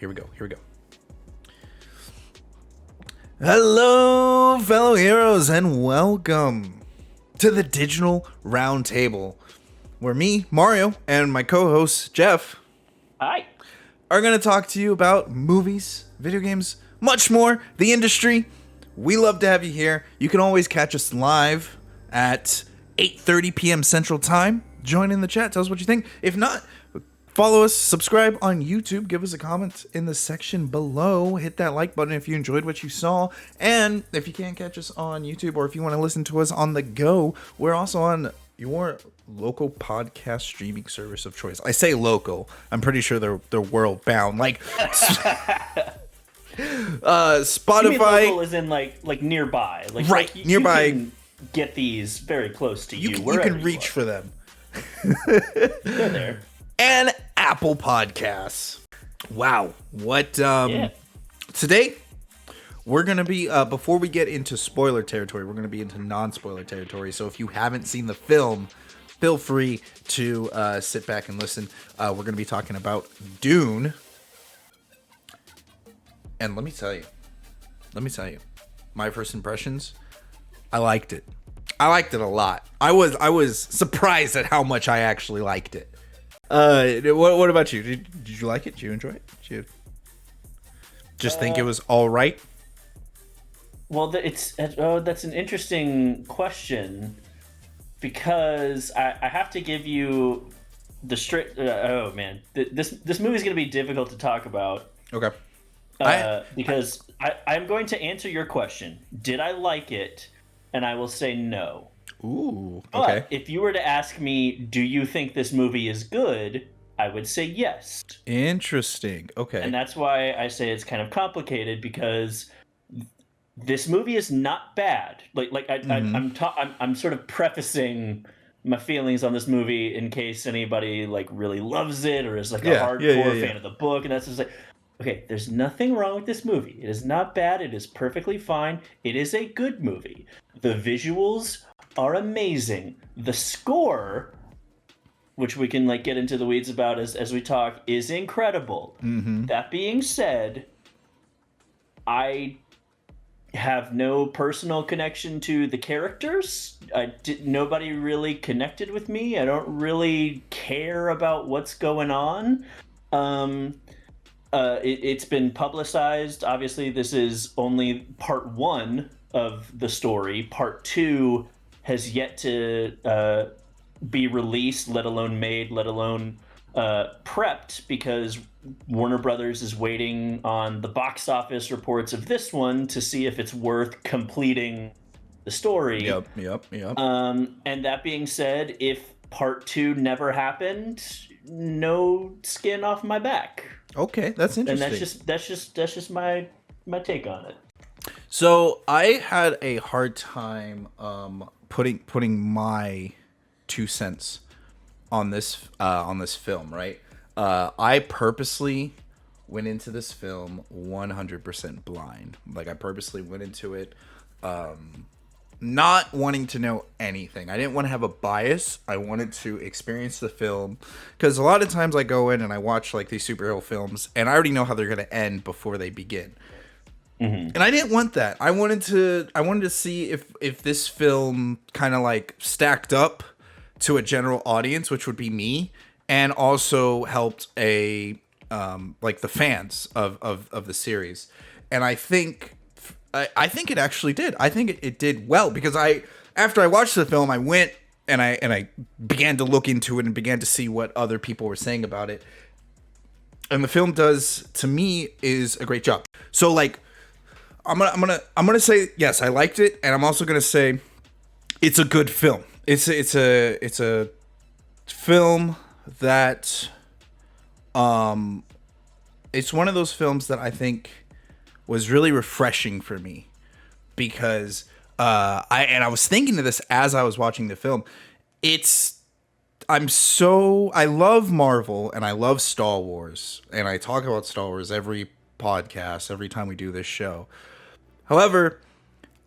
Here we go. Hello, fellow heroes, and welcome to the Digital RoundTable, where me, Mario, and my co-host, Jeff, Hi, are going to talk to you about movies, video games, much more, the industry. We love to have you here. You can always catch us live at 8:30 p.m. Central Time. Join in the chat. Tell us what you think. If not, follow us, subscribe on YouTube, give us a comment in the section below, hit that like button if you enjoyed what you saw, and if you can't catch us on YouTube or if you want to listen to us on the go, we're also on your local podcast streaming service of choice. I say local, I'm pretty sure they're world bound, like Spotify. you mean local is in like nearby, right, nearby. You can get these very close to you. You can reach for them. They're there. And Apple Podcasts. Wow. What today we're going to be before we get into spoiler territory, we're going to be into non-spoiler territory. So if you haven't seen the film, feel free to sit back and listen. We're going to be talking about Dune. And let me tell you, my first impressions, I liked it. I liked it a lot. I was surprised at how much I actually liked it. What about you? Did you like it? Did you enjoy it? Did you just think it was all right? Well, that's an interesting question because I have to give you the straight. Oh man, this movie is going to be difficult to talk about. Okay. Because I'm going to answer your question. Did I like it? And I will say no. Ooh, okay. But if you were to ask me, do you think this movie is good? I would say yes. Interesting. Okay. And that's why I say it's kind of complicated because this movie is not bad. I'm sort of prefacing my feelings on this movie in case anybody like really loves it or is like a hardcore fan of the book, and that's just like, okay, there's nothing wrong with this movie. It is not bad. It is perfectly fine. It is a good movie. The visuals are amazing. The score, which we can like get into the weeds about as we talk, is incredible. Mm-hmm. That being said, I have no personal connection to the characters. Nobody really connected with me. I don't really care about what's going on. It's been publicized. Obviously, this is only part one of the story. Part two has yet to be released, let alone made, let alone prepped, because Warner Brothers is waiting on the box office reports of this one to see if it's worth completing the story. Yep. And that being said, if part two never happened, no skin off my back. Okay, that's interesting. And that's just my take on it. So I had a hard time putting my 2 cents on this film, right? I purposely went into this film 100% blind. Like I purposely went into it not wanting to know anything. I didn't want to have a bias. I wanted to experience the film because a lot of times I go in and I watch like these superhero films and I already know how they're going to end before they begin. Mm-hmm. And I didn't want that. I wanted to see if this film kind of like stacked up to a general audience, which would be me, and also helped like the fans of the series. And I think it actually did. I think it did well because after I watched the film, I went and I began to look into it and began to see what other people were saying about it. And the film does, to me, is a great job. So like, I'm gonna say yes, I liked it, and I'm also gonna say it's a good film. It's a film that it's one of those films that I think was really refreshing for me because I was thinking of this as I was watching the film. I love Marvel and I love Star Wars, and I talk about Star Wars every podcast, every time we do this show. However,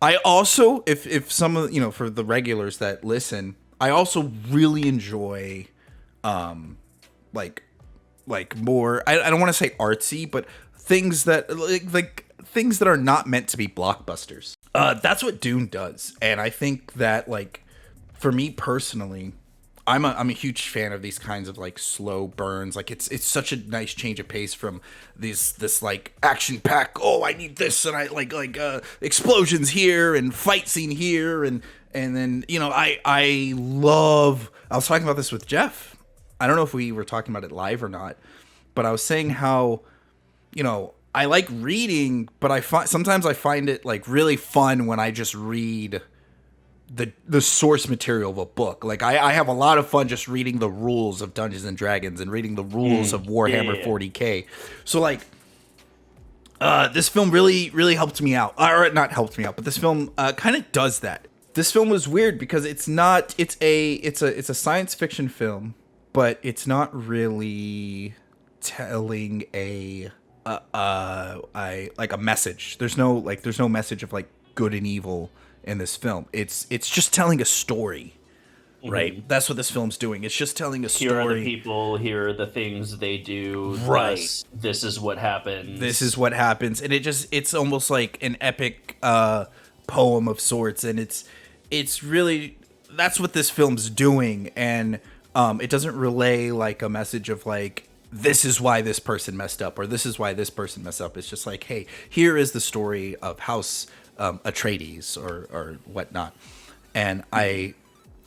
I also, if some of, for the regulars that listen, I also really enjoy like like more, I don't want to say artsy, but things that like things that are not meant to be blockbusters. That's what Dune does, and I think that, like, for me personally, I'm a huge fan of these kinds of like slow burns. Like it's such a nice change of pace from this like action pack. Oh, I need this, and I like explosions here and fight scene here, and then I love. I was talking about this with Jeff. I don't know if we were talking about it live or not, but I was saying how, I like reading, but sometimes I find it like really fun when I just read the source material of a book. Like I have a lot of fun just reading the rules of Dungeons and Dragons and reading the rules of Warhammer 40K. So like this film really helped me out. Or not helped me out, but this film kind of does that. This film was weird because it's a science fiction film, but it's not really telling a message. There's no message of like good and evil in this film. It's just telling a story, right? Mm-hmm. That's what this film's doing. It's just telling a story. Here are the people, here are the things they do. Right. This is what happens. This is what happens. And it's almost like an epic poem of sorts. And it's really, that's what this film's doing. And it doesn't relay like a message of like, this is why this person messed up, or this is why this person messed up. It's just like, hey, here is the story of House Atreides or whatnot, and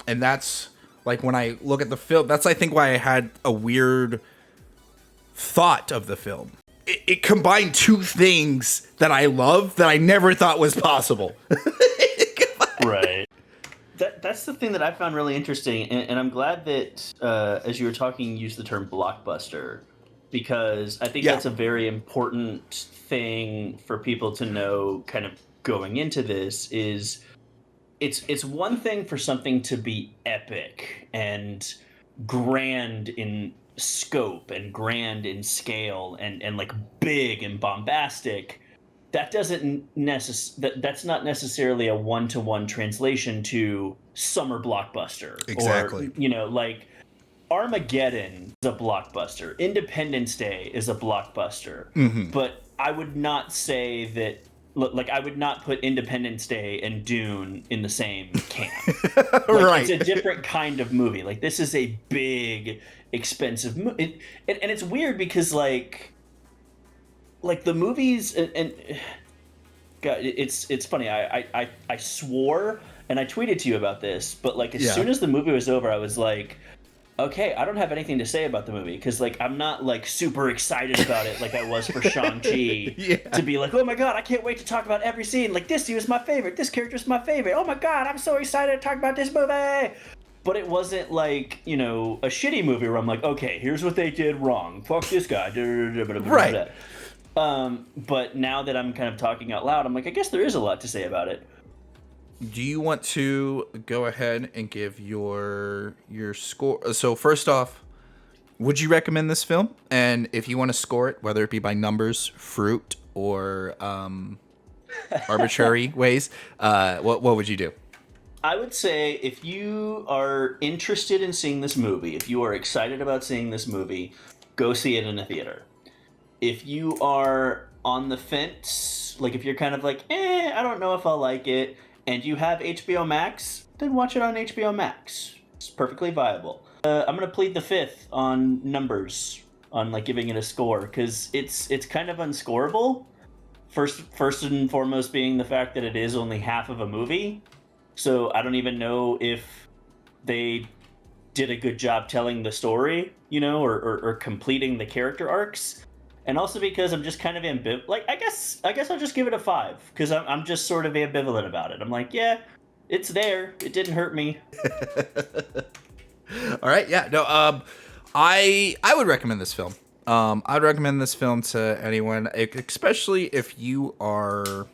that's like, when I look at the film, that's I think why I had a weird thought of the film. It combined two things that I love that I never thought was possible. Right. That's the thing that I found really interesting, and I'm glad that as you were talking, you used the term blockbuster, because I think that's a very important thing for people to know kind of going into this. Is it's one thing for something to be epic and grand in scope and grand in scale and like big and bombastic. That doesn't that's not necessarily a one-to-one translation to summer blockbuster. Exactly. Or, like Armageddon is a blockbuster. Independence Day is a blockbuster. Mm-hmm. But I would not say that, like, I would not put Independence Day and Dune in the same camp. Like, right. It's a different kind of movie. Like, this is a big, expensive movie. And it's weird because, like the movies and God, it's funny. I swore, and I tweeted to you about this, but like as soon as the movie was over, I was like, okay, I don't have anything to say about the movie, because like I'm not like super excited about it like I was for Shang-Chi to be like, oh my God, I can't wait to talk about every scene. Like, this dude is my favorite, this character is my favorite. Oh my God, I'm so excited to talk about this movie. But it wasn't like, a shitty movie where I'm like, okay, here's what they did wrong. Fuck this guy. Right. But now that I'm kind of talking out loud, I'm like, I guess there is a lot to say about it. Do you want to go ahead and give your score? So first off, would you recommend this film? And if you want to score it, whether it be by numbers, fruit, or arbitrary ways, what would you do? I would say if you are interested in seeing this movie, if you are excited about seeing this movie, go see it in a theater. If you are on the fence, like if you're kind of like, I don't know if I'll like it, and you have HBO Max, then watch it on HBO Max. It's perfectly viable. I'm going to plead the fifth on numbers, on like giving it a score, because it's kind of unscorable. First and foremost being the fact that it is only half of a movie. So I don't even know if they did a good job telling the story, or completing the character arcs. And also because I'm just kind of ambivalent. Like, I guess I'll just give it a 5, because I'm just sort of ambivalent about it. I'm like, yeah, it's there. It didn't hurt me. All right, yeah, no, I would recommend this film. I'd recommend this film to anyone, especially if you're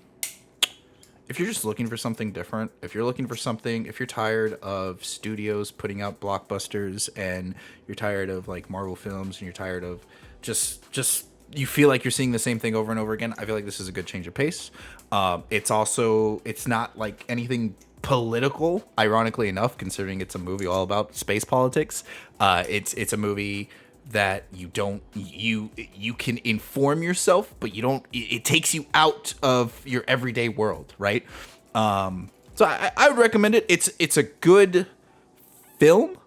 just looking for something different. If you're tired of studios putting out blockbusters, and you're tired of like Marvel films, and you're tired of just you feel like you're seeing the same thing over and over again, I feel like this is a good change of pace. It's not like anything political, ironically enough, considering it's a movie all about space politics. It's a movie that you can inform yourself, but you don't. It takes you out of your everyday world, right? So I would recommend it. It's a good film,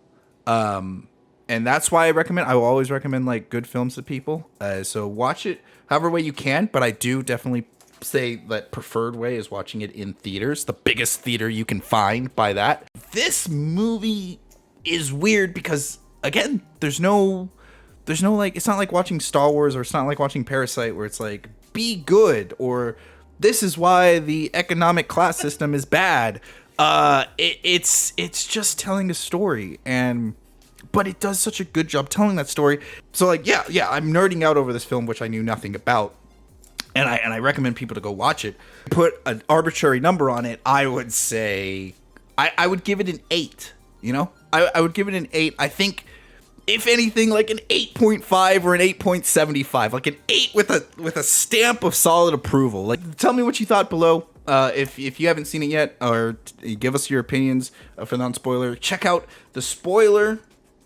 and that's why I will always recommend like good films to people. So watch it however way you can, but I do definitely say that preferred way is watching it in theaters, the biggest theater you can find by that. This movie is weird because again, there's no like, it's not like watching Star Wars, or it's not like watching Parasite where it's like, be good, or this is why the economic class system is bad. It's just telling a story, but it does such a good job telling that story. So like, yeah, I'm nerding out over this film, which I knew nothing about. And I recommend people to go watch it. Put an arbitrary number on it, I would say I would give it an 8. You know, I would give it an 8. I think, if anything, like an 8.5 or an 8.75, like an 8 with a stamp of solid approval. Like, tell me what you thought below. If you haven't seen it yet, or give us your opinions for non-spoiler. Check out the spoiler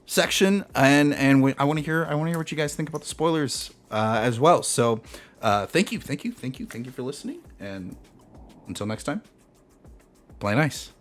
section, and I want to hear what you guys think about the spoilers as well. So. Thank you for listening, and until next time, play nice.